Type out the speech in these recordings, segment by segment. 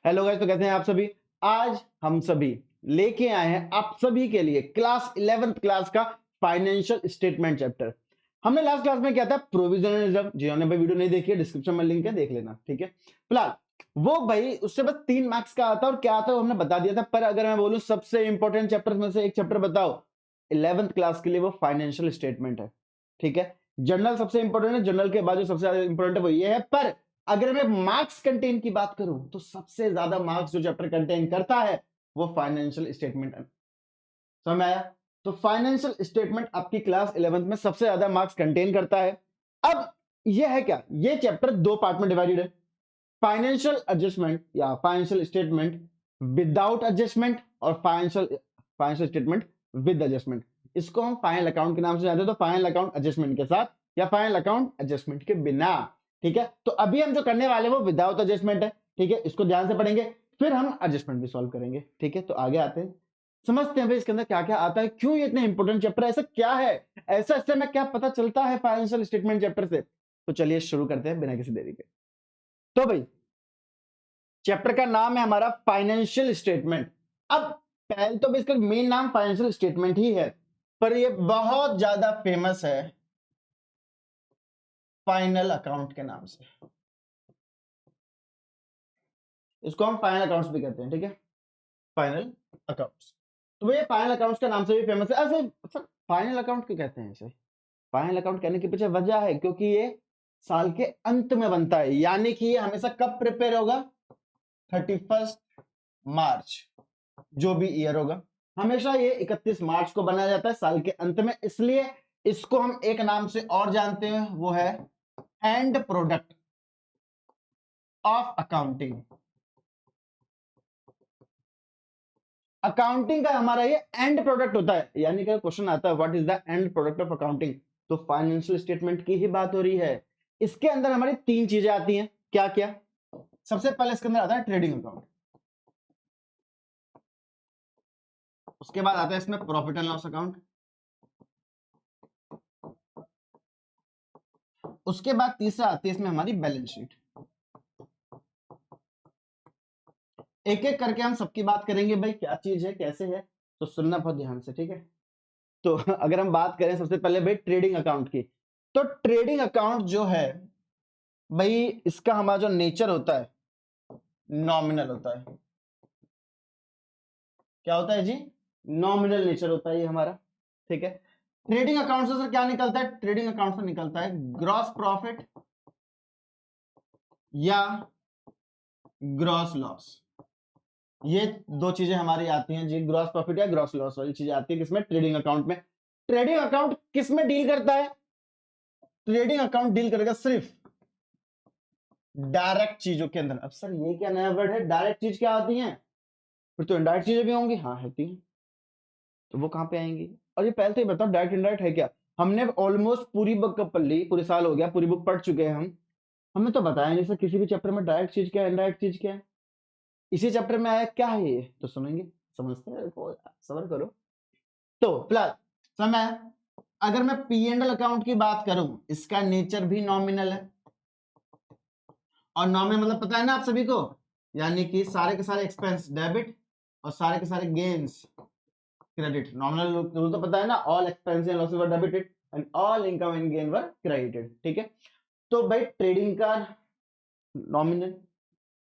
Hello guys, तो कैसे हैं आप सभी। आज हम सभी लेके आए हैं आप सभी के लिए क्लास 11th क्लास का फाइनेंशियल स्टेटमेंट चैप्टर। हमने लास्ट क्लास में क्या था, प्रोविजनल रिजर्व। जिन्होंने भाई वीडियो नहीं देखी है, डिस्क्रिप्शन में लिंक है, देख लेना, ठीक है। फिलहाल वो भाई उससे बस 3 मार्क्स का आता है, और क्या आता है वो हमने बता दिया था। पर अगर मैं बोलूं सबसे इंपॉर्टेंट चैप्टर में से एक चैप्टर बताओ 11th क्लास के लिए, वो फाइनेंशियल स्टेटमेंट है, ठीक है। जनरल सबसे इंपॉर्टेंट है, जनरल के बाद जो सबसे ज्यादा इंपॉर्टेंट है वो ये है। पर अगर मैं मार्क्स कंटेन की बात करूं तो सबसे ज्यादा मार्क्स जो चैप्टर कंटेन करता है वो फाइनेंशियल स्टेटमेंट है। समझ में आया। तो फाइनेंशियल स्टेटमेंट आपकी क्लास 11th में सबसे ज्यादा मार्क्स कंटेन करता है। अब ये है क्या, ये चैप्टर 2 पार्ट में डिवाइडेड है। फाइनेंशियल एडजस्टमेंट या फाइनेंशियल स्टेटमेंट विदाउट एडजस्टमेंट, और फाइनेंशियल स्टेटमेंट विद एडजस्टमेंट। इसको हम फाइनल अकाउंट के नाम से जानते हैं। तो फाइनल अकाउंट एडजस्टमेंट के साथ या फाइनल अकाउंट एडजस्टमेंट के बिना, ठीक है। तो अभी हम जो करने वाले वो विदाउट एडजस्टमेंट है, ठीक है। इसको ध्यान से पढ़ेंगे, फिर हम एडजस्टमेंट भी सॉल्व करेंगे, ठीक है। तो आगे आते हैं, समझते हैं भाई इसके अंदर क्या क्या आता है, क्यों ये इतने इंपॉर्टेंट चैप्टर है, ऐसा क्या है, ऐसा इससे हमें क्या पता चलता है फाइनेंशियल स्टेटमेंट चैप्टर से। तो चलिए शुरू करते हैं बिना किसी देरी के। तो भाई चैप्टर का नाम है हमारा फाइनेंशियल स्टेटमेंट। अब पहले तो इसका मेन नाम फाइनेंशियल स्टेटमेंट ही है, पर ये बहुत ज्यादा फेमस है फाइनल अकाउंट के नाम से। इसको हम फाइनल अकाउंट्स भी कहते हैं, ठीक है, फाइनल अकाउंट्स। तो ये फाइनल अकाउंट्स के नाम से भी फेमस है। ऐसे फाइनल अकाउंट क्यों कहते हैं इसे, फाइनल अकाउंट कहने के पीछे वजह है क्योंकि ये साल के अंत में बनता है, यानी कि ये हमेशा कब प्रिपेयर होगा, 31 मार्च, जो भी ईयर होगा, हमेशा ये 31 मार्च को बनाया जाता है साल के अंत में। इसलिए इसको हम एक नाम से और जानते हैं, वो है and product of accounting. Accounting का हमारा ये एंड प्रोडक्ट होता है, यानी कि क्वेश्चन आता है what is the end product of accounting, तो फाइनेंशियल स्टेटमेंट की ही बात हो रही है। इसके अंदर हमारी 3 चीजें आती हैं, क्या क्या। सबसे पहले इसके अंदर आता है ट्रेडिंग अकाउंट, उसके बाद आता है इसमें प्रॉफिट एंड लॉस अकाउंट, उसके बाद तीसरा आती है इसमें हमारी बैलेंस शीट। एक एक करके हम सबकी बात करेंगे भाई, क्या चीज है कैसे है, तो सुनना बहुत ध्यान से, ठीक है। तो अगर हम बात करें सबसे पहले भाई ट्रेडिंग अकाउंट की, तो ट्रेडिंग अकाउंट जो है भाई, इसका हमारा जो नेचर होता है नॉमिनल होता है। क्या होता है जी, नॉमिनल नेचर होता है ये हमारा, ठीक है। ट्रेडिंग अकाउंट से सर क्या निकलता है, ट्रेडिंग अकाउंट से निकलता है ग्रॉस प्रॉफिट या ग्रॉस लॉस। ये दो चीजें हमारी आती हैं जी, ग्रॉस प्रॉफिट या ग्रॉस लॉस वाली चीजें आती है किसमें, ट्रेडिंग अकाउंट में। ट्रेडिंग अकाउंट किसमें डील करता है, ट्रेडिंग अकाउंट डील करेगा सिर्फ डायरेक्ट चीजों के अंदर। अब सर ये क्या नया वर्ड है, डायरेक्ट चीज क्या आती है, फिर तो इनडायरेक्ट चीजें भी होंगी, हाँ होती हैं, तो वो कहां पे आएंगी। और ये पहले तो ये बताओ डायरेक्ट इनडायरेक्ट है क्या। हमने ऑलमोस्ट पूरी बुक पढ़ ली, पूरे साल हो गया पूरी बुक पढ़ चुके हैं हम, हमें तो बताया नहीं सर किसी भी चैप्टर में डायरेक्ट चीज क्या है इनडायरेक्ट चीज क्या है। इसी चैप्टर में आया क्या है ये, तो सुनेंगे, समझते हैं, सबर करो। तो फिलहाल समय, अगर मैं पी एंड एल अकाउंट की बात करूं, इसका नेचर भी नॉमिनल है, और नॉमिनल मतलब पता है ना आप सभी को, यानी कि सारे के सारे एक्सपेंस डेबिट और सारे के सारे गेन्स क्रेडिट। नॉमिनल रूल तो पता है ना, all expense and losses were debited and all income and gain were credited, ठीक है। तो भाई ट्रेडिंग का नॉमिनल,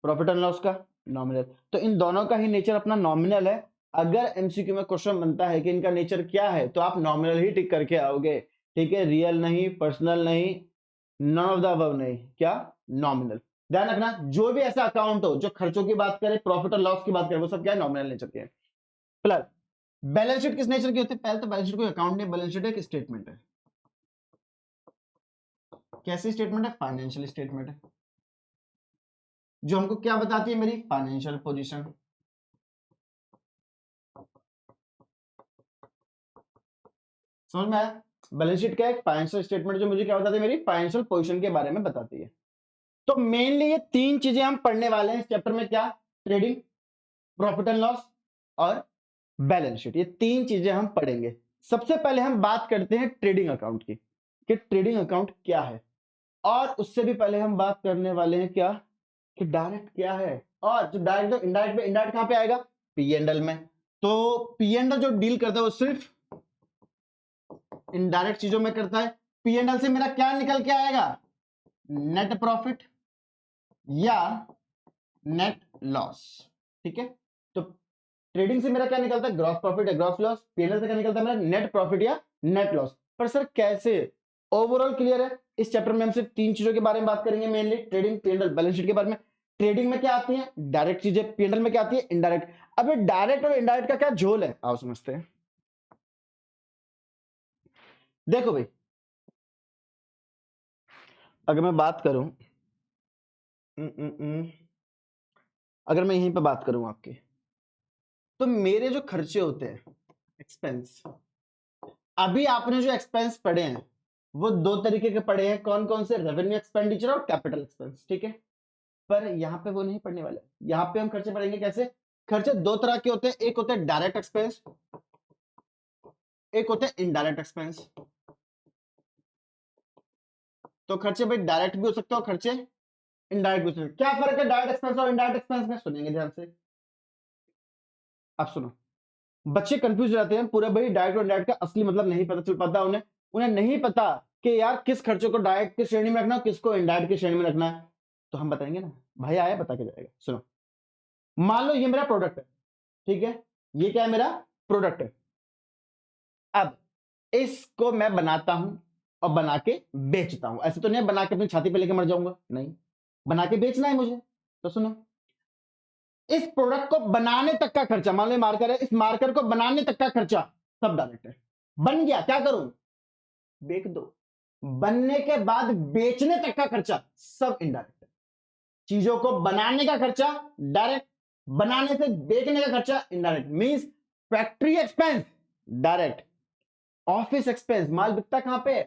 प्रॉफिट एंड लॉस का नॉमिनल, तो इन दोनों का ही नेचर अपना नॉमिनल है। अगर एमसीक्यू में क्वेश्चन बनता है कि इनका नेचर क्या है, तो आप नॉमिनल ही टिक करके आओगे, ठीक है। रियल नहीं, पर्सनल नहीं, नन ऑफ द अबव नहीं, क्या नॉमिनल। ध्यान रखना, जो भी ऐसा अकाउंट हो जो खर्चों की बात करे, प्रॉफिट और लॉस की बात करे, वो सब क्या है, नॉमिनल नेचर के हैं। प्लस बैलेंस शीट किस नेचर की होती है, पहले तो बैलेंस शीट कोई अकाउंट नहीं, बैलेंस शीट एक स्टेटमेंट है। कैसी स्टेटमेंट है, फाइनेंशियल स्टेटमेंट है, जो हमको क्या बताती है, मेरी फाइनेंशियल पोजीशन। समझ में आया। बैलेंस शीट क्या है, फाइनेंशियल स्टेटमेंट जो मुझे क्या बताती है, मेरी फाइनेंशियल पोजीशन के बारे में बताती है। तो मेनली ये 3 चीजें हम पढ़ने वाले हैं इस चैप्टर में, क्या, ट्रेडिंग, प्रॉफिट एंड लॉस और बैलेंस शीट, ये 3 चीजें हम पढ़ेंगे। सबसे पहले हम बात करते हैं ट्रेडिंग अकाउंट की, कि ट्रेडिंग अकाउंट क्या है, और उससे भी पहले हम बात करने वाले हैं क्या, कि डायरेक्ट क्या है, और जो डायरेक्ट और इनडायरेक्ट में, इनडायरेक्ट कहां पे आएगा? पी एंड एल में। तो पी एंड एल जो डील करता है वो सिर्फ इनडायरेक्ट चीजों में करता है। पी एंड एल से मेरा क्या निकल के आएगा? नेट प्रॉफिट या नेट लॉस। ठीक है, तो ट्रेडिंग से मेरा क्या निकलता है? ग्रॉस प्रॉफिट या ग्रॉस लॉस। पीएनएल से क्या निकलता है मेरा? नेट प्रॉफिट या नेट लॉस। पर सर कैसे? ओवरऑल क्लियर है? इस चैप्टर में हम सिर्फ 3 चीजों के बारे में बात करेंगे, mainly trading, PNL, balance sheet के बारे में। ट्रेडिंग में क्या आती है? डायरेक्ट चीजें। पीएनएल में क्या आती है? इनडायरेक्ट। अब डायरेक्ट और इनडायरेक्ट का क्या झोल है, आओ समझते हैं। देखो भाई, अगर मैं बात करूं, अगर मैं यहीं पे बात करूं आपके, तो मेरे जो खर्चे होते हैं, एक्सपेंस, अभी आपने जो एक्सपेंस पढ़े हैं वो 2 तरीके के पढ़े हैं। कौन कौन से? रेवेन्यू एक्सपेंडिचर और कैपिटल एक्सपेंस। ठीक है, पर यहां पे वो नहीं पढ़ने वाले। यहां पे हम खर्चे पढ़ेंगे कैसे? खर्चे 2 तरह के होते हैं, एक होते हैं डायरेक्ट एक्सपेंस, एक होते हैं इनडायरेक्ट एक्सपेंस। तो खर्चे भाई डायरेक्ट भी हो सकते हैं और खर्चे इनडायरेक्ट भी हो सकते हैं। क्या फर्क है डायरेक्ट एक्सपेंस और इनडायरेक्ट एक्सपेंस में? सुनेंगे ध्यान से। अब सुनो, बच्चे कंफ्यूज रहते हैं पूरे भाई, डायरेक्ट और इनडायरेक्ट का असली मतलब नहीं पता चल पाता उन्हें। उन्हें नहीं पता कि यार किस खर्चे को डायरेक्ट की श्रेणी में रखना है, किसको इनडायरेक्ट की श्रेणी में रखना है। तो हम बताएंगे ना, भाई आया बता के जाएगा। सुनो, मान लो ये मेरा प्रोडक्ट है, ठीक है, ये क्या है? मेरा प्रोडक्ट है। अब इसको मैं बनाता हूं और बना के बेचता हूं। ऐसे तो नहीं बना के अपनी छाती पे लेके मर जाऊंगा, नहीं, बना के बेचना है मुझे। तो सुनो, इस प्रोडक्ट को बनाने तक का खर्चा, मान लो मार्कर है, इस मार्कर को बनाने तक का खर्चा सब डायरेक्ट है। बन गया, क्या करूं? बेच दो। बनने के बाद बेचने तक का खर्चा सब इनडायरेक्ट है। चीजों को बनाने का खर्चा डायरेक्ट, बनाने से बेचने का खर्चा indirect. Means factory expense direct, office expense, माल बिकता कहां पे?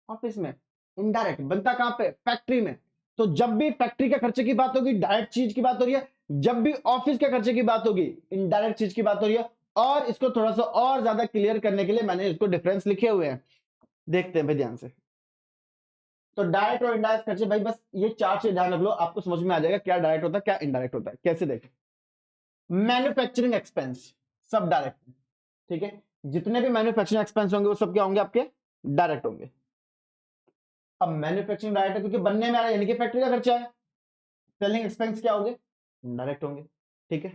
ऑफिस में। इनडायरेक्ट बनता कहां पे? फैक्ट्री में। तो जब भी फैक्ट्री के खर्चे की बात होगी, डायरेक्ट चीज की बात हो रही है। जब भी ऑफिस के खर्चे की बात होगी, इनडायरेक्ट चीज की बात हो रही है। और इसको थोड़ा सा और ज्यादा क्लियर करने के लिए मैंने इसको डिफरेंस लिखे हुए हैं, देखते हैं भाई ध्यान से। तो डायरेक्ट और इनडायरेक्ट खर्चे भाई, बस ये 4 चीज ध्यान रख लो, आपको समझ में आ जाएगा क्या डायरेक्ट होता है क्या इनडायरेक्ट होता है। कैसे देखें? मैन्युफैक्चरिंग एक्सपेंस सब डायरेक्ट है, ठीक है, जितने भी मैन्युफैक्चरिंग एक्सपेंस होंगे वो सब क्या होंगे? आपके डायरेक्ट होंगे। अब मैन्युफैक्चरिंग डायरेक्ट है क्योंकि बनने में आ रहा है, यानी कि फैक्ट्री का खर्चा है। सेलिंग एक्सपेंस क्या होंगे? डायरेक्ट होंगे। ठीक है,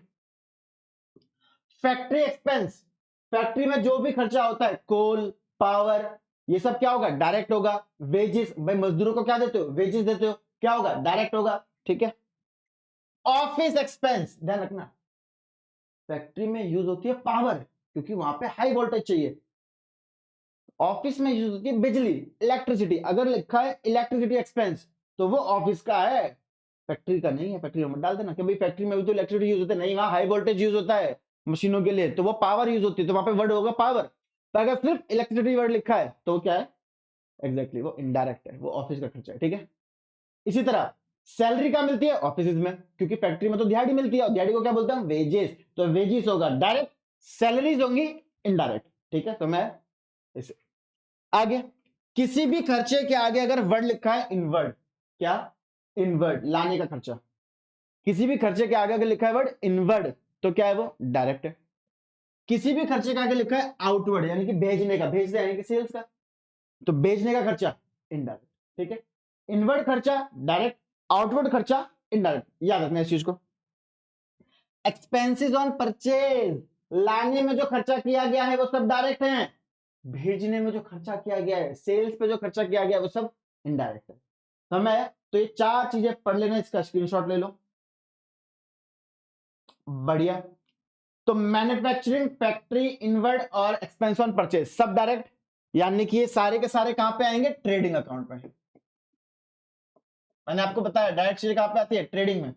फैक्ट्री एक्सपेंस, फैक्ट्री में जो भी खर्चा होता है, कोल, पावर, ये सब क्या होगा? डायरेक्ट होगा। वेजेस, भाई मजदूरों को क्या देते हो? वेजेस देते हो, क्या होगा? डायरेक्ट होगा। ठीक है, ऑफिस एक्सपेंस, ध्यान रखना, फैक्ट्री में यूज होती है पावर, क्योंकि वहां पे हाई वोल्टेज चाहिए। ऑफिस में यूज होती है बिजली, इलेक्ट्रिसिटी। अगर लिखा है इलेक्ट्रिसिटी एक्सपेंस तो वो ऑफिस का है, फैक्ट्री का नहीं है। फैक्ट्री में डाल देना कि भाई फैक्ट्री में भी तो इलेक्ट्रिसिटी यूज होता है, नहीं, वहां हाई वोल्टेज यूज होता है मशीनों के लिए, तो वो पावर यूज होती है, तो वहां पे वर्ड होगा पावर। तो अगर सिर्फ इलेक्ट्रिसिटी वर्ड लिखा है तो क्या है? एग्जैक्टली वो इनडायरेक्ट है, वो ऑफिस का खर्चा है। ठीक है, इसी तरह सैलरी का मिलती है ऑफिस में, क्योंकि फैक्ट्री में तो दिहाड़ी मिलती है, और दिहाड़ी को क्या बोलते हैं? वेजेस। तो वेजेस होगा डायरेक्ट, सैलरीज होंगी इनडायरेक्ट। ठीक है, तो मैं इसे आगे, किसी भी खर्चे के आगे अगर वर्ड लिखा है इनवर्ड, क्या? इनवर्ड, लाने का खर्चा। किसी भी खर्चे के आगे अगर लिखा है वर्ड इनवर्ड तो क्या है? वो डायरेक्ट है। किसी भी खर्चे के आगे लिखा है आउटवर्ड, यानी कि भेजने का, भेजने यानी कि सेल्स का, तो भेजने का खर्चा इनडायरेक्ट। ठीक है, इनवर्ड खर्चा डायरेक्ट, आउटवर्ड खर्चा इनडायरेक्ट। याद रखना इस चीज को। एक्सपेंसेस ऑन परचेज, लाने में जो खर्चा किया गया है वो सब डायरेक्ट है। भेजने में जो खर्चा किया गया है, सेल्स पे जो खर्चा किया गया है, वो सब इनडायरेक्ट है। समय, तो ये 4 चीजें पढ़ लेना, इसका स्क्रीनशॉट ले लो। बढ़िया। तो मैन्युफैक्चरिंग, फैक्ट्री, इनवर्ड और एक्सपेंस ऑन परचेज सब डायरेक्ट, यानी कि ये सारे के सारे कहां पे आएंगे? ट्रेडिंग अकाउंट पे। मैंने आपको बताया डायरेक्ट चीज कहां पे आती है? ट्रेडिंग में।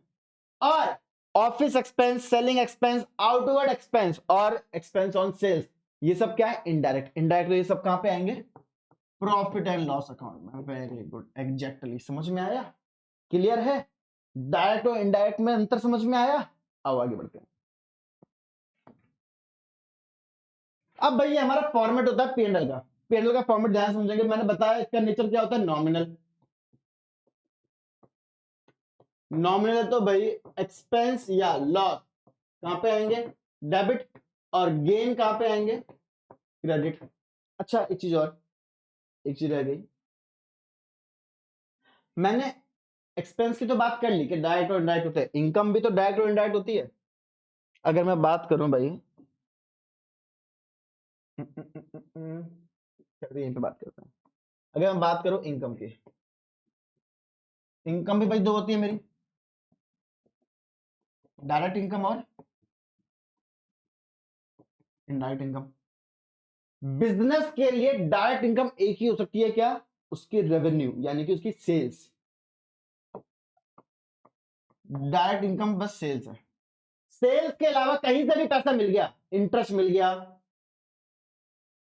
और office expense, selling expense, outward expense और एक्सपेंस ऑन सेल्स, ये सब क्या है? इनडायरेक्ट। इनडायरेक्ट ये सब कहां पे आएंगे? प्रॉफिट एंड लॉस अकाउंट में। वेरी गुड, एग्जैक्टली, समझ में आया? क्लियर है? डायरेक्ट और इनडायरेक्ट में अंतर समझ में आया? आओ आगे बढ़ते हैं। अब भाई हमारा फॉर्मेट होता है पीएनएल का। पीएनएल का फॉर्मेट ध्यान समझेंगे, मैंने बताया इसका नेचर क्या होता है? नॉमिनल। नॉमिनल है तो भाई एक्सपेंस या लॉस कहां पे आएंगे, डेबिट, और गेन कहां पे आएंगे, क्रेडिट। अच्छा एक चीज और, एक चीज रह गई, मैंने एक्सपेंस की तो बात कर ली कि डायरेक्ट और इनडायरेक्ट होते हैं, इनकम भी तो डायरेक्ट और इनडायरेक्ट होती है। अगर मैं बात करूं भाई यहीं पे बात करते हैं, अगर मैं बात करूं इनकम की, इनकम भी भाई दो होती है मेरी, डायरेक्ट इनकम और इनडायरेक्ट इनकम। बिजनेस के लिए डायरेक्ट इनकम एक ही हो सकती है, क्या, उसकी रेवेन्यू यानी कि उसकी सेल्स। डायरेक्ट इनकम बस सेल्स है, सेल्स के अलावा कहीं से भी पैसा मिल गया, इंटरेस्ट मिल गया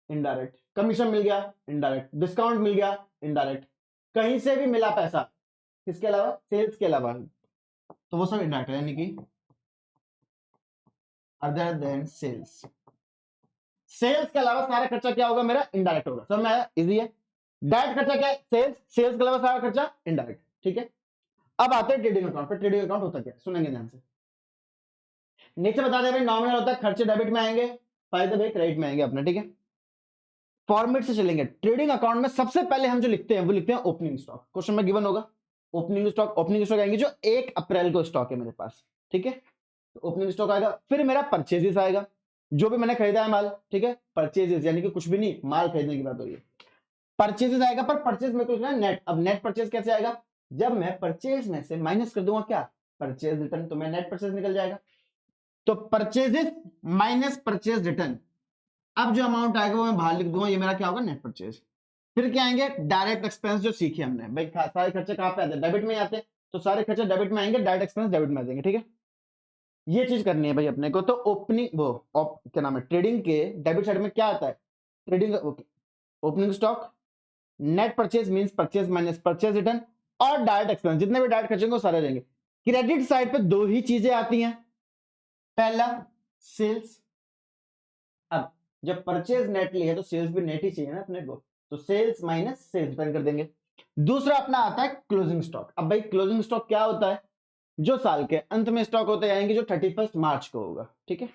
इनडायरेक्ट, कमीशन मिल गया इनडायरेक्ट, डिस्काउंट मिल गया इनडायरेक्ट, कहीं से भी मिला पैसा, किसके अलावा, सेल्स के अलावा, तो वो सब इनडायरेक्ट है, यानी कि अदर देन सेल्स। सेल्स के अलावा सारा खर्चा क्या होगा मेरा, इनडायरेक्ट होगा। समझ में आया, इजी है। डायरेक्ट खर्चा क्या है, सेल्स, सेल्स के अलावा सारा खर्चा इनडायरेक्ट, ठीक है। अब आते हैं ट्रेडिंग अकाउंट पे। ट्रेडिंग अकाउंट होता क्या है, सुनेंगे ध्यान से। नीचे बता दे भाई, नॉमिनल होता है खर्चे डेबिट में आएंगे, फायदे भाई क्रेडिट में आएंगे अपने, ठीक है। फॉर्मेट से चलेंगे। ट्रेडिंग अकाउंट में सबसे पहले हम जो लिखते हैं वो लिखते हैं ओपनिंग स्टॉक। क्वेश्चन में गिवन होगा ओपनिंग स्टॉक, ओपनिंग स्टॉक आएंगे जो 1 अप्रैल को स्टॉक है मेरे पास, ठीक है। तो ओपनिंग स्टॉक आएगा, फिर मेरा परचेजेस आएगा, जो भी मैंने खरीदा है माल, ठीक है, परचेजेस यानी कि कुछ भी नहीं, माल खरीदने की बात हो रही है, परचेजेस आएगा। पर परचेज में कुछ ना नेट, अब नेट परचेज कैसे आएगा, जब मैं परचेज में से माइनस कर दूंगा क्या, परचेज रिटर्न, तो मैं नेट परचेज निकल जाएगा। तो परचेजेस माइनस परचेज रिटर्न, अब जो अमाउंट आएगा वो मैं बाहर लिख दूंगा, ये मेरा क्या होगा, नेट परचेज। फिर क्या आएंगे, डायरेक्ट एक्सपेंस जो सीखे हमने भाई, सारे खर्चे कहां पे आते हैं, डेबिट में ही आते हैं, तो सारे खर्चे डेबिट में आएंगे, डायरेक्ट एक्सपेंस डेबिट में आ जाएंगे, ठीक है। ये चीज करनी है भाई अपने को। तो ओपनिंग क्या नाम है, ट्रेडिंग के डेबिट साइड में क्या आता है, trading opening stock, net purchase means purchase minus purchase return, और डायरेक्ट एक्सपेंस, जितने भी डायरेक्ट खर्चे वो सारे रहेंगे। क्रेडिट साइड पे दो ही चीजें आती हैं, पहला सेल्स, अब जब परचेज नेट ली है तो सेल्स भी नेट ही चाहिए ना अपने को, तो सेल्स माइनस सेल्स रिटर्न कर देंगे। दूसरा अपना आता है क्लोजिंग स्टॉक। अब भाई क्लोजिंग स्टॉक क्या होता है, जो साल के अंत में स्टॉक होते जाएंगे, जो 31 मार्च को होगा, ठीक है।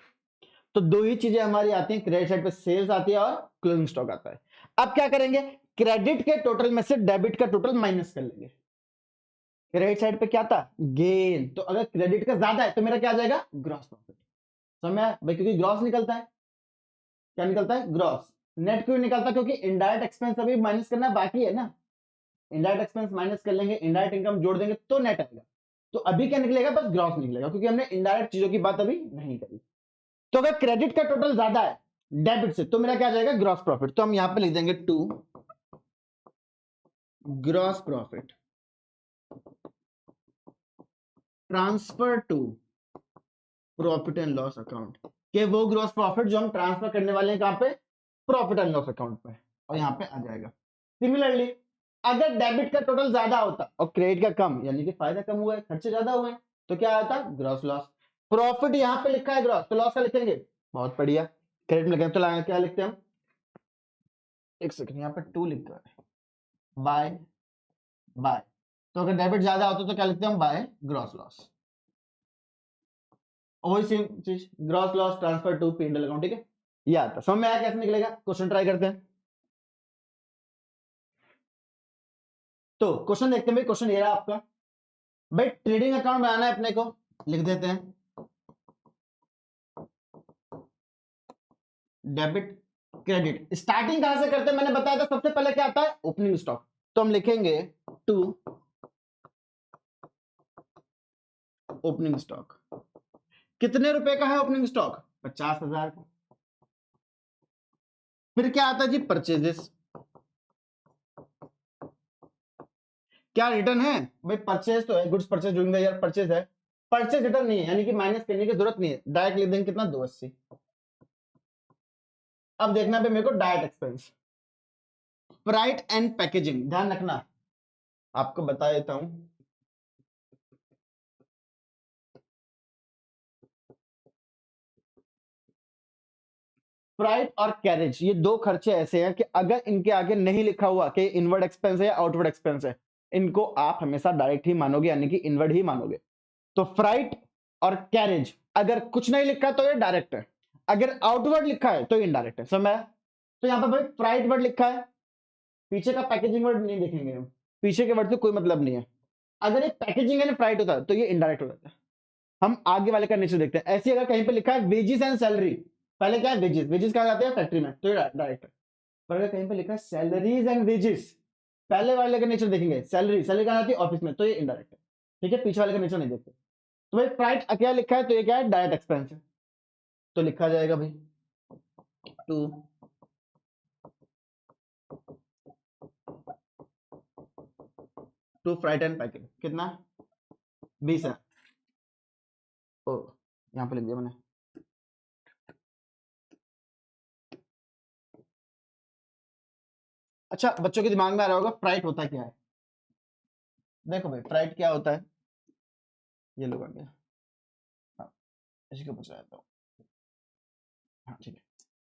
तो दो ही चीजें हमारी आती हैं, क्रेडिट साइड पे सेल्स आती है और क्लोजिंग स्टॉक आता है। अब क्या करेंगे, क्रेडिट के टोटल में से डेबिट का टोटल माइनस कर लेंगे। क्रेडिट साइड पे क्या था, गेन, तो अगर क्रेडिट का ज्यादा है तो मेरा क्या आ जाएगा, ग्रॉस प्रॉफिट। समझ में आया भाई, क्योंकि ग्रॉस निकलता है, क्या निकलता है, ग्रॉस। नेट क्यों निकलता है, क्योंकि इनडायरेक्ट एक्सपेंस अभी माइनस करना बाकी है ना, इनडायरेक्ट एक्सपेंस माइनस कर लेंगे, इनडायरेक्ट इनकम जोड़ देंगे तो नेट आएगा। तो अभी क्या निकलेगा, बस ग्रॉस निकलेगा, क्योंकि हमने इनडायरेक्ट चीजों की बात अभी नहीं करी। तो अगर क्रेडिट का टोटल ज्यादा है डेबिट से, तो मेरा क्या आ जाएगा, ग्रॉस प्रॉफिट। तो हम यहां पे लिख देंगे to gross profit transfer to profit and loss account, के वो ग्रॉस प्रॉफिट जो हम ट्रांसफर करने वाले हैं कहां पे, प्रॉफिट एंड लॉस अकाउंट पे, और यहां पे आ जाएगा। सिमिलरली अगर डेबिट का टोटल ज्यादा होता और क्रेडिट का कम, यानी कि फायदा कम हुआ है, खर्चे ज्यादा हुए हैं, तो क्या आता, ग्रॉस लॉस। प्रॉफिट यहां पे लिखा है ग्रॉस, तो लॉस का लिखेंगे, बहुत बढ़िया। क्रेडिट में लिखेंगे तो क्या लिखते हैं हम, एक सेकंड, यहाँ पे टू लिखा है, बाय बाय, तो अगर डेबिट ज्यादा होता तो क्या लिखते हैं हम, बाय ग्रॉस लॉस। वही सेम चीज, gross loss transfer to P&L account, ठीक है। ये आता समझ में आया कैसे निकलेगा, क्वेश्चन ट्राई करते हैं। तो क्वेश्चन देखते हैं भाई, क्वेश्चन ये रहा आपका, भाई ट्रेडिंग अकाउंट बनाना है अपने को, लिख देते हैं डेबिट क्रेडिट। स्टार्टिंग कहां से करते हैं, मैंने बताया था सबसे पहले क्या आता है, ओपनिंग स्टॉक, तो हम लिखेंगे टू ओपनिंग स्टॉक। कितने रुपए का है ओपनिंग स्टॉक, 50,000 का। फिर क्या आता है जी, परचेजेस, क्या रिटर्न है भाई, परचेज तो है, goods purchase during the year purchase है, परचेज रिटर्न नहीं है, यानी कि माइनस करने की जरूरत नहीं है, डायरेक्ट लिख देंगे कितना, 280। अब देखना पे मेरे को direct expense, freight and packaging, ध्यान रखना, आपको बता देता हूं, फ्राइट और कैरेज, ये दो खर्चे ऐसे हैं कि अगर इनके आगे नहीं लिखा हुआ कि इनवर्ड एक्सपेंस है या आउटवर्ड एक्सपेंस है, इनको आप हमेशा डायरेक्ट ही मानोगे, यानी कि इनवर्ड ही मानोगे। तो फ्राइट और कैरेज अगर कुछ नहीं लिखा तो ये डायरेक्ट है, अगर आउटवर्ड लिखा है तो ये इनडायरेक्ट है। समझ आया? तो यहाँ पर भाई फ्राइट वर्ड लिखा है, पीछे का पैकेजिंग वर्ड नहीं देखेंगे हम, पीछे के वर्ड से कोई मतलब नहीं है। अगर ये पैकेजिंग है फ्राइट होता है तो ये इनडायरेक्ट हो जाता है। हम आगे वाले का नेचर देखते हैं। ऐसे अगर कहीं पे लिखा है वेजेस एंड सैलरी, पहले क्या है वेजेस, वेजेस कहा जाते हैं फैक्ट्री में, तो ये डायरेक्ट है। पर अगर कहीं पे लिखा है सैलरीज एंड वेजेस, पहले वाले का नेचर देखेंगे, सैलरी, सैलरी कहा जाती है ऑफिस में, तो ये इनडायरेक्ट है। ठीक है, पीछे वाले का नेचर नहीं देखते। तो भाई फ्राइट क्या लिखा है, तो ये क्या है डायरेक्ट एक्सपेंस है, तो लिखा जाएगा भाई टू फ्राइट एंड पैकेट। कितना? 20 है। ओ यहाँ पे लिख दिया मैंने। अच्छा, बच्चों के दिमाग में आ रहा होगा फ्राइट होता क्या है। देखो भाई फ्राइट क्या होता है, ये लो कर दिया, हाँ इसी को पूछ रहा था। हाँ ठीक है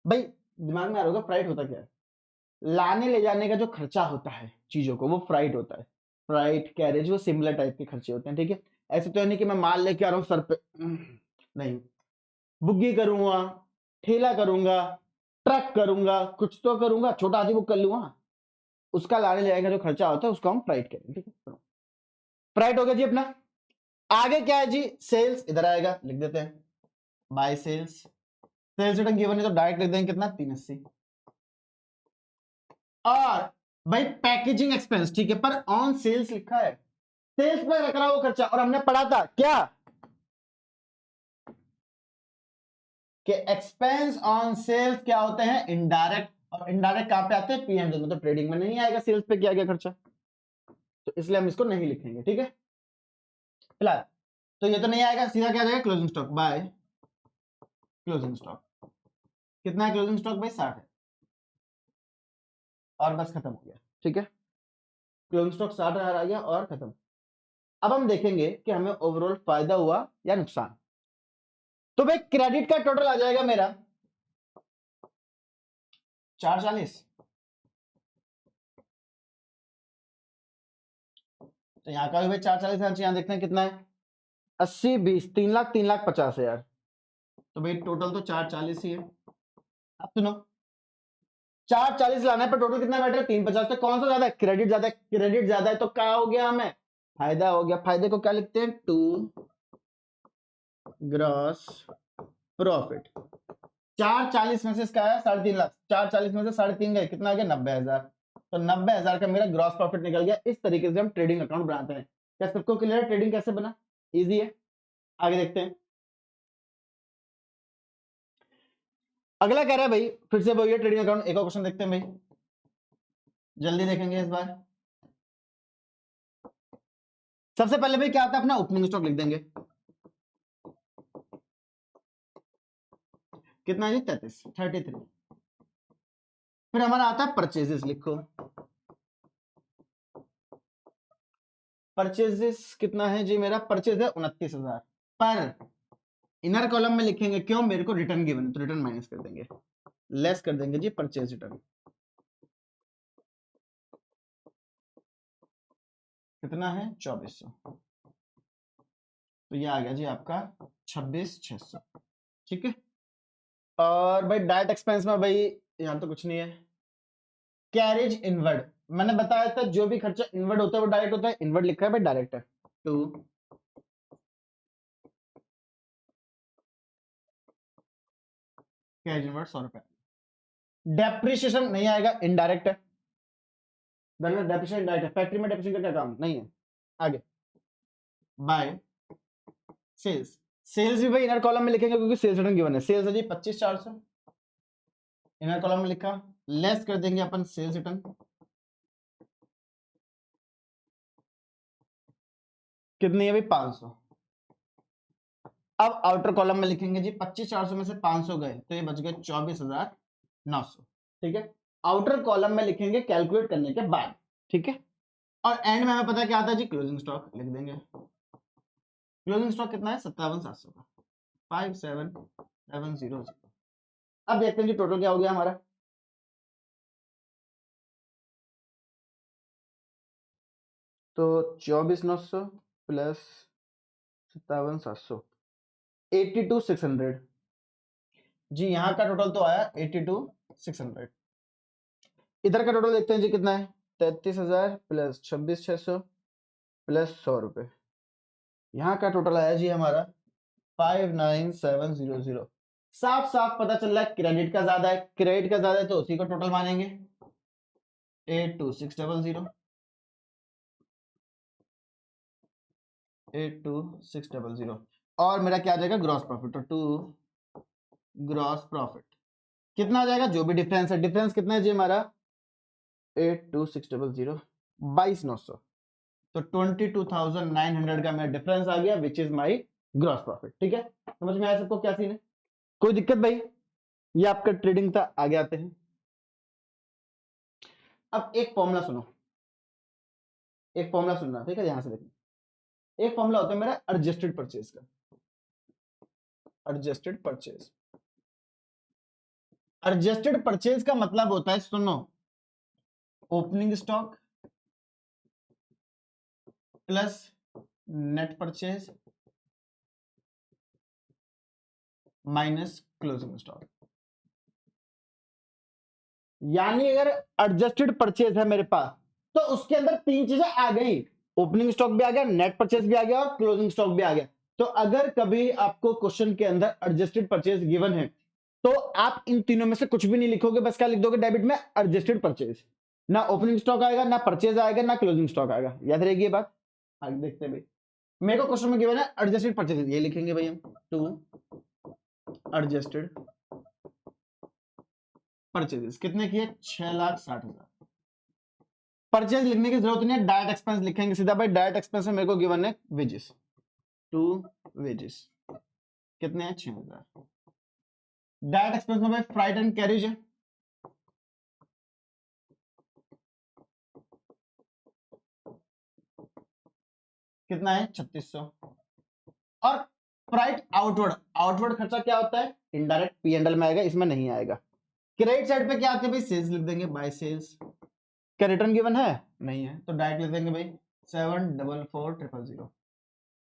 भाई, दिमाग में आ रहा होगा फ्राइट होता क्या है। लाने ले जाने का जो खर्चा होता है चीजों को, वो फ्राइट होता है। फ्राइट कैरेज वो सिमिलर टाइप के खर्चे होते हैं। ठीक है, ऐसे तो नहीं कि मैं माल लेके आ रहा हूँ सर पे, नहीं, बुग्गी करूंगा, ठेला करूंगा, ट्रक करूंगा, कुछ तो करूंगा, छोटा हाथी बुक कर लूंगा, उसका लाने ले जाने का जो खर्चा होता है उसको हम फ्राइट करेंगे। ठीक है, फ्राइट हो गया जी अपना। आगे क्या है जी, सेल्स, इधर आएगा लिख देते हैं by sales. Sales return given है तो डायरेक्ट लिख देंगे कितना, 380। और भाई पैकेजिंग एक्सपेंस, ठीक है, पर ऑन सेल्स लिखा है, सेल्स पर रख रहा वो खर्चा, और हमने पढ़ा था क्या कि एक्सपेंस ऑन सेल्स क्या होते हैं, इनडायरेक्ट। और इनडायरेक्ट कहां पे आते हैं, पी&एल में, तो ट्रेडिंग में नहीं आएगा सेल्स पे किया गया खर्चा, तो इसलिए हम इसको नहीं लिखेंगे। ठीक है, फिलहाल तो ये तो नहीं आएगा, सीधा क्या जाएगा closing stock by closing stock. कितना है क्लोजिंग स्टॉक भाई, 60 है, और बस खत्म हो गया। ठीक है, क्लोजिंग स्टॉक 60,000 आ गया और खत्म। अब हम देखेंगे कि हमें ओवरऑल फायदा हुआ या नुकसान। तो भाई क्रेडिट का टोटल आ जाएगा मेरा 440, तो यहाँ का भी भाई 440,000, यहाँ देखते हैं कितना है, 80 20 3 लाख, 3,50,000। तो भाई टोटल तो 440 ही है। अब सुनो, 440 लाना है, पर टोटल कितना बैठ रहा है, 350। तो कौन सा ज्यादा है, क्रेडिट ज्यादा है, क्रेडिट ज्यादा है तो क्या हो गया, हमें फायदा हो गया। फायदे को क्या लिखते हैं, टू ग्रॉस प्रॉफिट। 440 में से इसका आया 3.5 लाख, 440 में से 3.5 गए, कितना आ गया, 90,000। तो 90,000 का मेरा ग्रॉस प्रॉफिट निकल गया। इस तरीके से हम ट्रेडिंग अकाउंट बनाते हैं। क्या सबको क्लियर है ट्रेडिंग कैसे बना, इजी है। आगे देखते हैं, अगला कह रहा है भाई फिर से वही ट्रेडिंग अकाउंट। एक और क्वेश्चन देखते हैं भाई, जल्दी देखेंगे इस बार। सबसे पहले भाई क्या आता है, अपना ओपनिंग स्टॉक लिख देंगे, कितना जी, 33। फिर हमारा आता है परचेजेस, लिखो परचेजेस कितना है जी, मेरा परचेज है 29,000। पर इनर कॉलम में लिखेंगे क्यों, मेरे को रिटर्न गिवन है तो रिटर्न माइनस कर देंगे, लेस कर देंगे जी परचेज रिटर्न। कितना है, 2400। तो ये आ गया जी आपका 26,600। ठीक है, और भाई डायरेक्ट एक्सपेंस में भाई यहाँ तो कुछ नहीं है। कैरेज इनवर्ड, मैंने बताया था जो भी खर्चा इनवर्ड होता है वो डायरेक्ट होता है, इनवर्ड लिखा है भाई डायरेक्ट है। टू कैरेज इनवर्ड 100 रुपए। डेप्रिसिएशन नहीं आएगा, इनडायरेक्ट है। डेप्रिसिएशन इनडायरेक्ट है, फैक्ट्री में डेप्रिसिएशन का क्या काम नहीं है। आगे बाय सेल्स, सेल्स भी भाई इनर कॉलम में लिखेंगे क्योंकि सेल्स रिटर्न गिवन है। सेल्स है जी 25,400, इनर कॉलम में लिखा, लेस कर देंगे अपन सेल्स रिटर्न, कितनी है भाई, 500। अब आउटर कॉलम में लिखेंगे जी 25,400 में से 500 गए तो ये बच गए 24,900। ठीक है, आउटर कॉलम में लिखेंगे कैलकुलेट करने के बाद। ठीक है, और एंड में हमें पता क्या आता है जी, क्लोजिंग स्टॉक लिख देंगे। क्लोजिंग स्टॉक कितना है, 57,700 का, 57,700। अब देखते हैं जी टोटल क्या हो गया हमारा। तो 24,900 प्लस 57,700, 82,600 जी। यहाँ का टोटल तो आया 82,600। इधर का टोटल देखते हैं जी कितना है, 33,000 प्लस 26,600 प्लस 100 रुपए। यहाँ का टोटल आया जी हमारा 59,700। साफ साफ पता चल रहा है क्रेडिट का ज्यादा है, क्रेडिट का ज्यादा है तो उसी को टोटल मानेंगे। 82,600, 82,600 और मेरा क्या आ जाएगा ग्रॉस प्रॉफिट, तो 2 ग्रॉस प्रॉफिट कितना आ जाएगा, जो भी डिफरेंस है, डिफरेंस कितना है जी हमारा 82,600 22,900, तो 22,900 का मेरा डिफरेंस आ गया which is my gross profit. ठीक है, समझ में आया सबको क्या सीन है, कोई दिक्कत भाई? ये आपका ट्रेडिंग था, आगे आते हैं। अब एक फॉर्मूला सुनो, एक फॉर्मूला सुनना, ठीक है, यहां से देखना। एक फॉर्मूला होता है मेरा एडजस्टेड परचेज का, एडजस्टेड परचेज। एडजस्टेड परचेज का मतलब होता है, सुनो, opening stock plus net purchase minus closing stock. यानी अगर एडजस्टेड परचेज है मेरे पास तो उसके अंदर तीन चीजें आ गई, ओपनिंग स्टॉक भी आ गया, नेट परचेज भी आ गया और क्लोजिंग स्टॉक भी आ गया। तो अगर कभी आपको क्वेश्चन के अंदर एडजस्टेड परचेज गिवन है तो आप इन तीनों में से कुछ भी नहीं लिखोगे, बस क्या लिख दोगे डेबिट में एडजस्टेड परचेज। ना ओपनिंग स्टॉक आएगा, ना परचेज आएगा, ना क्लोजिंग स्टॉक आएगा। याद रहेगी ये बात? आगे देखते हैं भाई, मेरे को क्वेश्चन में गिवन है एडजस्टेड परचेज, ये लिखेंगे भाई हम, टू एडजस्टेड परचेजेस कितने किए, 6,60,000। परचेज लिखने की जरूरत नहीं है, डायरेक्ट एक्सपेंस लिखेंगे सीधा भाई। डायरेक्ट एक्सपेंस में मेरे को गिवन है वेजेस, टू वेजेस कितने हैं 6,000। डायरेक्ट एक्सपेंस में भाई फ्राइट एंड कैरिज है, कितना है 3,600। और फ्राइट आउटवर्ड, आउटवर्ड खर्चा क्या होता है, इनडायरेक्ट P&L में आएगा, इसमें नहीं आएगा। क्रेडिट साइड पे क्या आते हैं भाई, सेल्स लिख देंगे, बाय सेल्स। क्या रिटर्न गिवन है, नहीं है, तो डायरेक्ट लिख देंगे भाई 744,000।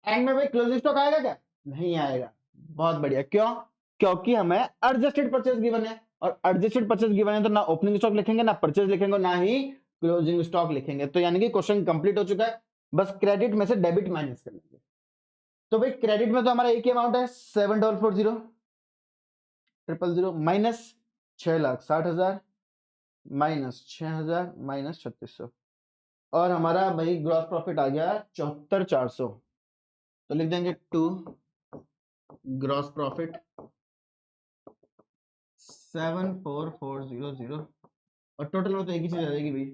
एंड में भाई क्लोजिंग स्टॉक आएगा क्या, नहीं आएगा। बहुत बढ़िया, क्यों, क्योंकि हमें एडजस्टेड परचेज गिवन है, और एडजस्टेड परचेज गिवन है तो ना ओपनिंग स्टॉक लिखेंगे, ना परचेज लिखेंगे, ना ही क्लोजिंग स्टॉक लिखेंगे। तो यानी कि क्वेश्चन कंप्लीट हो चुका है, बस क्रेडिट में से डेबिट माइनस कर लेंगे। तो भाई क्रेडिट में तो हमारा एक ही अमाउंट है 7,440,000 माइनस 6,60,000 माइनस 6,000 माइनस 3,600 और हमारा भाई ग्रॉस प्रॉफिट आ गया 74,400। तो लिख देंगे 2 ग्रॉस प्रॉफिट 744,000 और टोटल में तो एक ही चीज आ जाएगी भाई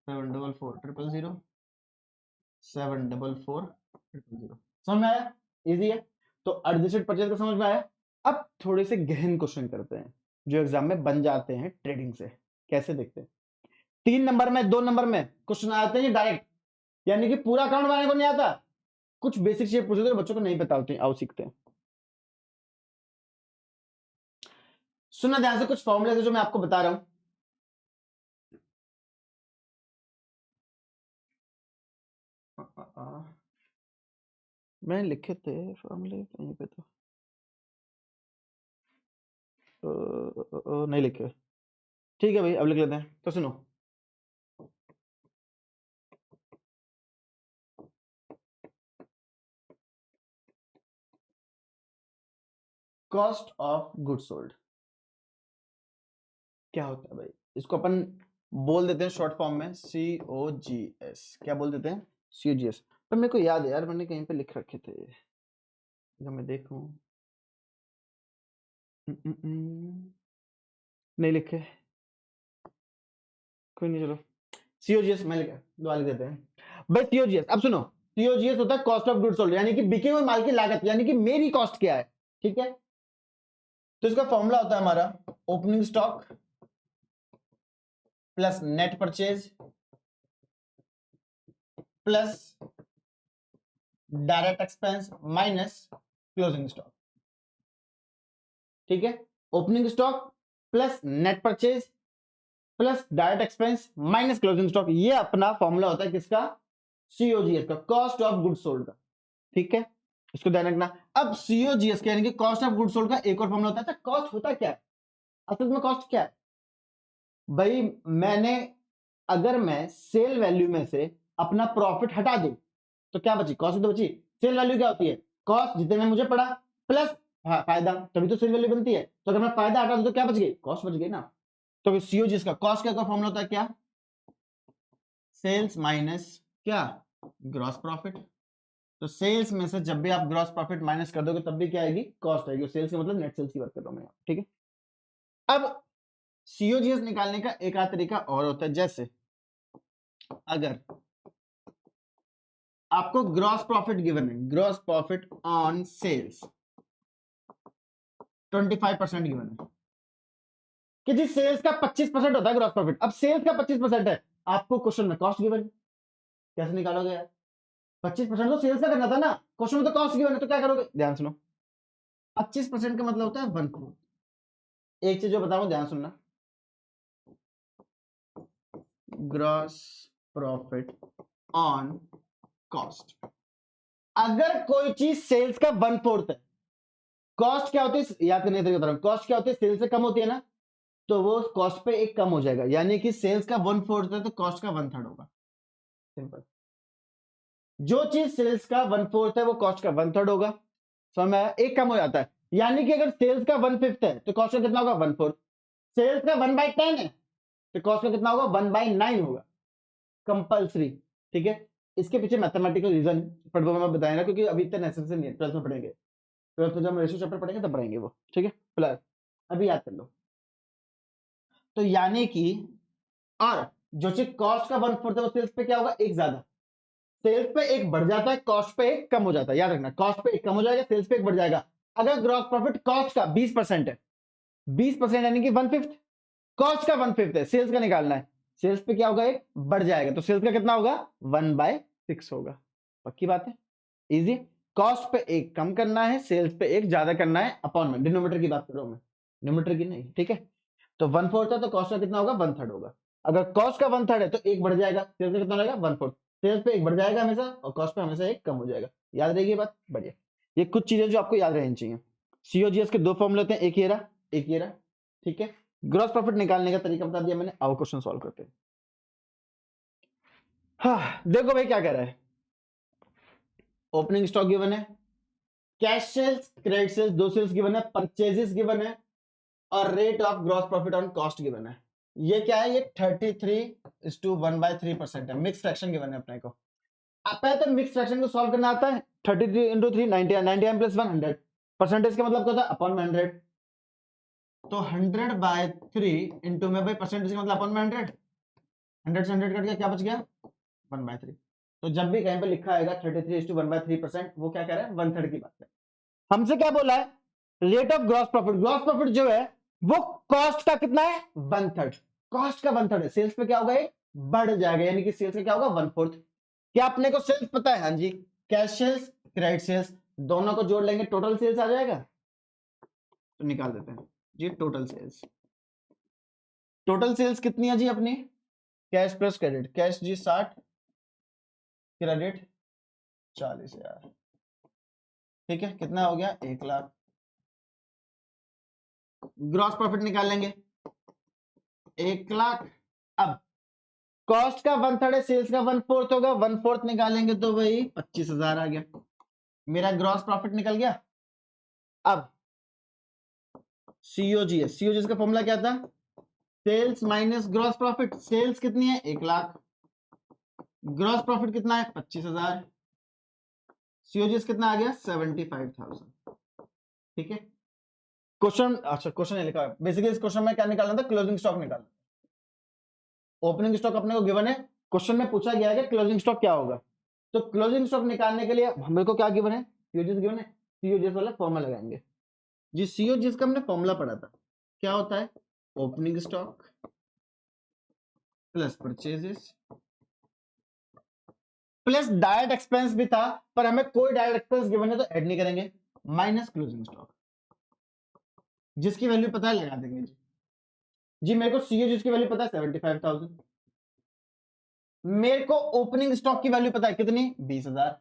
744,000 744,000। समझ में आया, इजी है। तो एडजस्टेड परचेज का समझ में आया। अब थोड़े से गहन क्वेश्चन करते हैं जो एग्जाम में बन जाते हैं ट्रेडिंग से। कैसे देखते हैं, 3 नंबर में 2 नंबर में क्वेश्चन आते हैं डायरेक्ट, यानी कि पूरा अकाउंट बनाने को नहीं आता, कुछ बेसिक चीजें पूछते तो बच्चों को नहीं पता होती, आओ सीखते हैं। सुनना ध्यान से, कुछ फॉर्मूले जो मैं आपको बता रहा हूं, मैंने लिखे थे फॉर्मूले कहीं पे, तो नहीं लिखे, ठीक है भाई अब लिख लेते हैं। तो सुनो, कॉस्ट ऑफ गुड सोल्ड क्या होता है भाई, इसको अपन बोल देते हैं शॉर्ट फॉर्म में COGS। क्या बोल देते हैं, COGS। पर मेरे को याद है यार, मैंने कहीं पे लिख रखे थे, अगर मैं देखूं, नहीं लिखे, कोई नहीं, चलो COGS मैं लिखा, दोबारा लिख देते हैं भाई COGS। अब सुनो, COGS होता है कॉस्ट ऑफ गुड सोल्ड, यानी कि बिके हुए माल की लागत, यानी कि मेरी कॉस्ट क्या है, ठीक है। तो इसका फॉर्मूला होता है हमारा opening stock plus net purchase plus direct expense minus closing stock, ठीक है। Opening stock plus net purchase plus direct expense minus closing stock, ये अपना फॉर्मूला होता है किसका, COGS का, कॉस्ट ऑफ गुड सोल्ड का। ठीक है, इसको ध्यान रखना। अब सीओजीएस यानी कि कॉस्ट ऑफ गुड्स सोल्ड का एक और फॉर्मूला होता है। अच्छा, कॉस्ट होता क्या है असल में? कॉस्ट क्या है भाई? अगर मैं सेल वैल्यू में से अपना प्रॉफिट हटा दूं तो क्या बची? कॉस्ट तो बची। सेल वैल्यू क्या होती है? कॉस्ट जितने में मुझे पड़ा प्लस फायदा, तभी तो सेल वैल्यू बनती है। तो अगर मैं फायदा हटा दूं तो क्या बच गई? कॉस्ट बच गई ना। तो सीओजीएस का कॉस्ट का फॉर्मूला होता है क्या? सेल्स माइनस क्या? Gross profit. तो सेल्स में से जब भी आप ग्रॉस प्रॉफिट माइनस कर दोगे तब भी क्या आएगी? कॉस्ट आएगी। सेल्स का मतलब नेट सेल्स की बात कर रहा हूं मैं, ठीक है। अब सीओजीएस निकालने का एक आध तरीका और होता है, जैसे अगर आपको ग्रॉस प्रॉफिट गिवन है, gross profit on sales 25% given है कि जी सेल्स का 25% होता है ग्रॉस प्रॉफिट। अब सेल्स का 25% है, आपको क्वेश्चन में कॉस्ट गिवन, कैसे निकालोगे यार? 25% तो सेल्स का करना था ना, क्वेश्चन में तो कॉस्ट गिवन है, तो क्या करोगे? ध्यान सुनो, 25% का मतलब होता है 1/4। एक चीज जो बताऊं, ध्यान सुनना, ग्रॉस प्रॉफिट ऑन कॉस्ट। अगर कोई चीज सेल्स का 1/4 है, कॉस्ट क्या होती है? याद करने के तरीके बता रहा हूं। कॉस्ट क्या होती है? सेल्स से कम होती है ना, तो वो कॉस्ट पे एक कम हो जाएगा, यानी कि सेल्स का 1/4 है तो कॉस्ट का 1/3 होगा। सिंपल। जो चीज सेल्स का 1/4 है वो कॉस्ट का 1/3 होगा। समझ में आया? एक कम हो जाता है, यानी कि अगर सेल्स का 1/5 है तो कॉस्ट का कितना होगा? 1/4। सेल्स का 1/10 है तो कॉस्ट का कितना होगा? 1/9 होगा, कंपल्सरी। ठीक है, इसके पीछे मैथमेटिकल रीजन पढ़ोगे मैं बताएगा, क्योंकि अभी इतना नेसेसरी नहीं है, 12th में पढ़ेंगे। 12th में जब हम रेशियो चैप्टर पढ़ेंगे तब पढ़ेंगे वो, ठीक है। फिलहाल अभी याद कर लो। तो यानी कि और जो चीज कॉस्ट का 1/4 है वो सेल्स पे क्या होगा? एक ज्यादा। सेल्स पे एक बढ़ जाता है, कॉस्ट पे एक कम हो जाता है। याद रखना, कॉस्ट पे एक कम हो जाएगा, सेल्स पे एक बढ़ जाएगा। अगर ग्रॉस प्रॉफिट कॉस्ट का 20% है, 20% यानी कि 1/5, कॉस्ट का 1/5 है, सेल्स का निकालना है, सेल्स पे क्या होगा? एक बढ़ जाएगा, तो सेल्स का कितना होगा? 1/6 होगा। पक्की बात है, इजी। कॉस्ट पे एक कम करना है, सेल्स पे एक ज्यादा करना है, अपॉन में। डिनोमिनेटर की बात कर रहा हूं मैं, न्यूमरेटर की नहीं, ठीक है। तो 1/4 है तो कॉस्ट का कितना होगा? 1/3 होगा। अगर कॉस्ट का 1/3 है तो एक बढ़ जाएगा, सेल्स का कितना रहेगा? 1/4। सेल्स पे एक बढ़ जाएगा हमेशा, और कॉस्ट पे हमेशा एक कम हो जाएगा। याद रहेगी ये बात? बढ़िया। ये कुछ चीजें जो आपको याद रहनी चाहिए। सीओजीएस के दो फॉर्मूले होते हैं, एक ये रहा, एक ये रहा, ठीक है। ग्रॉस प्रॉफिट निकालने का तरीका बता दिया मैंने, आओ क्वेश्चन सॉल्व करते हैं। हाँ देखो भाई क्या कह रहा है। ओपनिंग स्टॉक गिवन है, कैश सेल्स, क्रेडिट सेल्स, दो सेल्स गिवन है, परचेजेस गिवन है, और rate of gross profit on cost given है। ये क्या है? ये 33:1/3% है। मिक्स फ्रैक्शन गिवन है अपने को। आप पहले तो मिक्स फ्रैक्शन को सॉल्व करना आता है। 33 × 3 90, 90 + 1 100। परसेंटेज का मतलब क्या होता है? अपॉन में 100। तो 100/3 इंटू में भाई परसेंटेज का मतलब अपॉन में 100। 100 से 100 कट गया, क्या बच गया? 1/3। तो जब भी कहीं पे लिखा आएगा 33:1/3%, वो क्या कह रहा है? 1/3 की बात है। हमसे क्या बोला है? Rate of gross profit. Gross profit जो है वो कॉस्ट का कितना है? 1/3। कॉस्ट का 1/3 है, सेल्स पे क्या होगा? ये बढ़ जाएगा, यानी कि सेल्स का क्या होगा? 1/4। क्या अपने को सेल्स पता है? हाँ जी, कैश सेल्स, क्रेडिट सेल्स, दोनों को जोड़ लेंगे, टोटल सेल्स आ जाएगा। तो निकाल देते हैं जी टोटल सेल्स। टोटल सेल्स कितनी है जी अपनी? Cash plus credit. कैश जी 60, क्रेडिट 40,000। ठीक है, कितना हो गया? 1,00,000। ग्रॉस प्रॉफिट निकाल लेंगे, 1,00,000। अब कॉस्ट का 1/3 है, सेल्स का 1/4 होगा, 1/4 निकालेंगे तो वही 25,000 आ गया। मेरा ग्रॉस प्रॉफिट निकल गया। अब सीओजीएस, सीओजीएस का फॉर्मूला क्या था? Sales minus gross profit. Sales कितनी है? 1,00,000। ग्रॉस प्रॉफिट कितना है? 25,000। सीओजीएस कितना आ गया? 75,000। ठीक है। क्वेश्चन, अच्छा क्वेश्चन नहीं लिखा है। बेसिकली इस क्वेश्चन में क्या निकालना था? क्लोजिंग स्टॉक निकालना। ओपनिंग स्टॉक अपने को गिवन है, क्वेश्चन में पूछा गया है कि क्लोजिंग स्टॉक क्या होगा। तो क्लोजिंग स्टॉक निकालने के लिए मेरे को क्या गिवन है? सीओजीएस गिवन है। सीओजीएस वाला फॉर्मूला लगाएंगे जी। सीओजीएस का हमने फॉर्मूला पढ़ा था, क्या होता है? Opening stock plus purchases plus direct expense भी था, पर हमें कोई डायरेक्ट एक्सपेंस गिवन है तो ऐड नहीं करेंगे, माइनस क्लोजिंग स्टॉक। जिसकी वैल्यू पता है लगा देंगे जी। जी मेरे को सीओजीएस की वैल्यू पता है 75,000। मेरे को ओपनिंग स्टॉक की वैल्यू पता है कितनी? 20,000।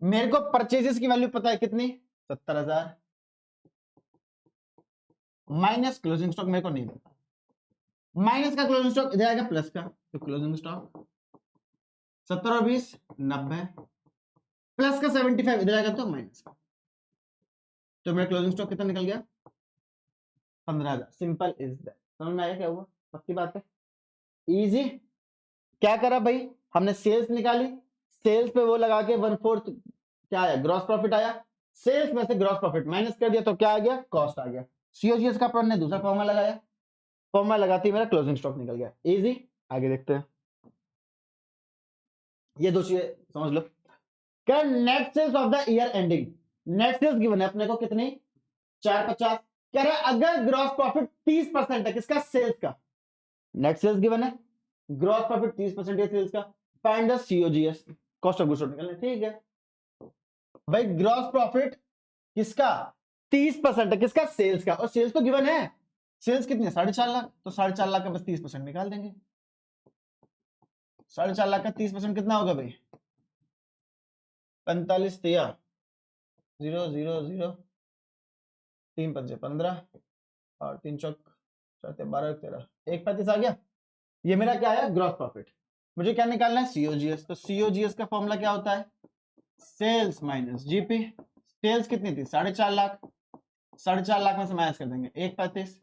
मेरे को परचेजेस की वैल्यू पता है कितनी, 70,000 माइनस क्लोजिंग स्टॉक मेरे को नहीं पता, माइनस का क्लोजिंग स्टॉक इधर आएगा प्लस का, तो क्लोजिंग स्टॉक 70 और 20 90 प्लस का 75 इधर आएगा तो माइनस का, तो मेरा क्लोजिंग स्टॉक कितना निकल गया 15,000। Simple is that. समझ में आया क्या हुआ, पक्की बात है, इजी। क्या करा भाई, हमने सेल्स निकाली, सेल्स पे वो लगा के 1/4 क्या आया ग्रॉस प्रॉफिट आया, सेल्स में से ग्रॉस प्रॉफिट माइनस कर दिया तो क्या आ गया कॉस्ट आ गया। सीओजीएस का अपन ने दूसरा फॉर्मूला लगाया, फॉर्मूला लगाते ही मेरा क्लोजिंग स्टॉक निकल गया, इजी। आगे देखते हैं, ये दो चीजें समझ लो। क्या net sales of the year ending, net sales given है अपने को कितनी 450, कह रहा है अगर ग्रॉस प्रॉफिट 30% है किसका सेल्स का, नेट सेल्स गिवन है, ग्रॉस प्रॉफिट 30% है सेल्स का, find the COGS cost of goods sold निकालना, ठीक है भाई। ग्रॉस प्रॉफिट किसका 30% है किसका सेल्स का, और सेल्स तो गिवन है, सेल्स कितनी है 4.5 लाख, तो 4.5 लाख का बस 30% निकाल देंगे, 4.5 लाख का 30% कितना होगा भाई 45 तिया 0 0 0 3 पंजे 15 और 3 चौक 12 13 1 35 आ गया। ये मेरा क्या है ग्रॉस प्रॉफिट, मुझे क्या निकालना है सीओजीएस, तो सीओजीएस का फॉर्मूला क्या होता है सेल्स माइनस जीपी। सेल्स कितनी थी 4.5 लाख, 4.5 लाख में से माइनस कर देंगे 1 35,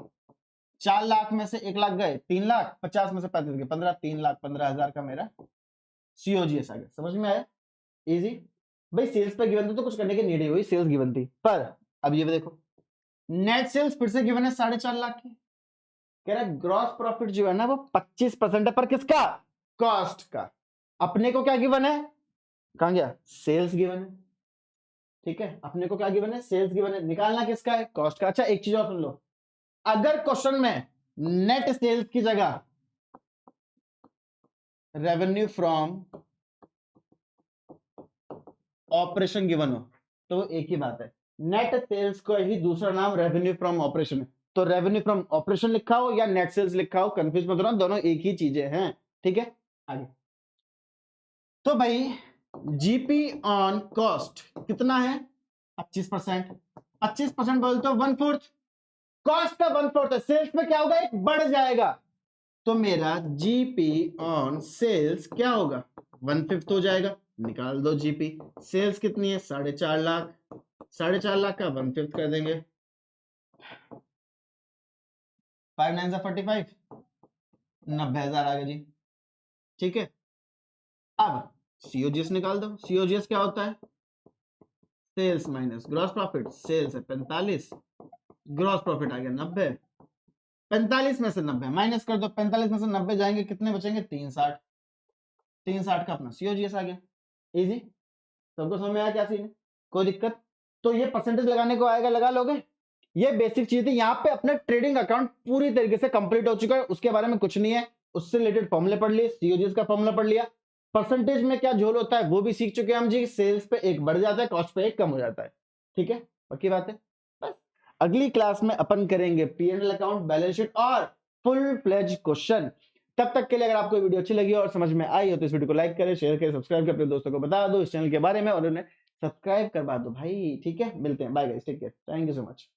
4 लाख में से 1 लाख गए 3 लाख, 50 में से 35 गए 15, 3 लाख 15,000 का मेरा सीओजीएस आ गया। समझ में आया, इजी भाई। सेल्स पे गिवन थी तो कुछ करने की नीड ही हुई, सेल्स गिवन थी, पर अब ये देखो नेट सेल्स फिर से गिवन है 4.5 लाख की, कह रहा है ग्रॉस प्रॉफिट जो है ना वो 25% है, पर किसका कॉस्ट का। अपने को क्या गिवन है, कहां गया सेल्स गिवन है, ठीक है अपने को क्या गिवन है सेल्स गिवन है, निकालना किसका है कॉस्ट का। अच्छा एक चीज और सुन लो, अगर क्वेश्चन में नेट सेल्स की जगह रेवेन्यू फ्रॉम ऑपरेशन गिवन हो तो एक ही बात है, नेट सेल्स को ही दूसरा नाम रेवेन्यू फ्रॉम ऑपरेशन है, तो रेवेन्यू फ्रॉम ऑपरेशन लिखा हो या नेट सेल्स लिखा हो कंफ्यूज मत होना, दोनों एक ही चीजें हैं, ठीक है। आगे तो भाई जीपी ऑन कॉस्ट कितना है 25%, 25% बोलते हो 1/4, कॉस्ट का 1/4 है, सेल्स में क्या होगा एक बढ़ जाएगा, तो मेरा जीपी ऑन सेल्स क्या होगा 1/5 हो जाएगा, निकाल दो जीपी। सेल्स कितनी है 4.5 लाख, 4.5 लाख का 1/5 कर देंगे 5 9 45 90,000 आ गया जी, ठीक है। अब सीओजीएस निकाल दो, सीओजीएस क्या होता है sales minus gross profit, sales है 45, ग्रॉस प्रॉफिट आ गया 90, 45 में से 90 माइनस कर दो, 45 में से 90 जाएंगे कितने बचेंगे 360, 360 का अपना सीओजीएस आ गया, इजी। सबको समझ में आया क्या सीन है, कोई दिक्कत। तो ये परसेंटेज लगाने को आएगा लगा लोगे, ये बेसिक चीज थी। यहाँ पे अपना ट्रेडिंग अकाउंट पूरी तरीके से कंप्लीट हो चुका है, उसके बारे में कुछ नहीं है, उससे रिलेटेड फॉर्मूले पढ़ लिए, सीओजीएस का फॉर्मूला पढ़ लिया, परसेंटेज में क्या झोल होता है वो भी सीख चुके हैं हम जी, सेल्स पे एक बढ़ जाता है कॉस्ट पे एक कम हो जाता है, ठीक है पक्की बात है। बस अगली क्लास में अपन करेंगे पीएनएल अकाउंट, बैलेंस शीट और फुल फ्लेज क्वेश्चन। तब तक के लिए अगर आपको वीडियो अच्छी लगी और समझ में आई हो तो इस वीडियो को लाइक करें, शेयर करें, सब्सक्राइब करें, अपने दोस्तों को बता दो इस चैनल के बारे में और उन्हें सब्सक्राइब करवा दो भाई, ठीक है। मिलते हैं, bye guys, take care, thank you so much.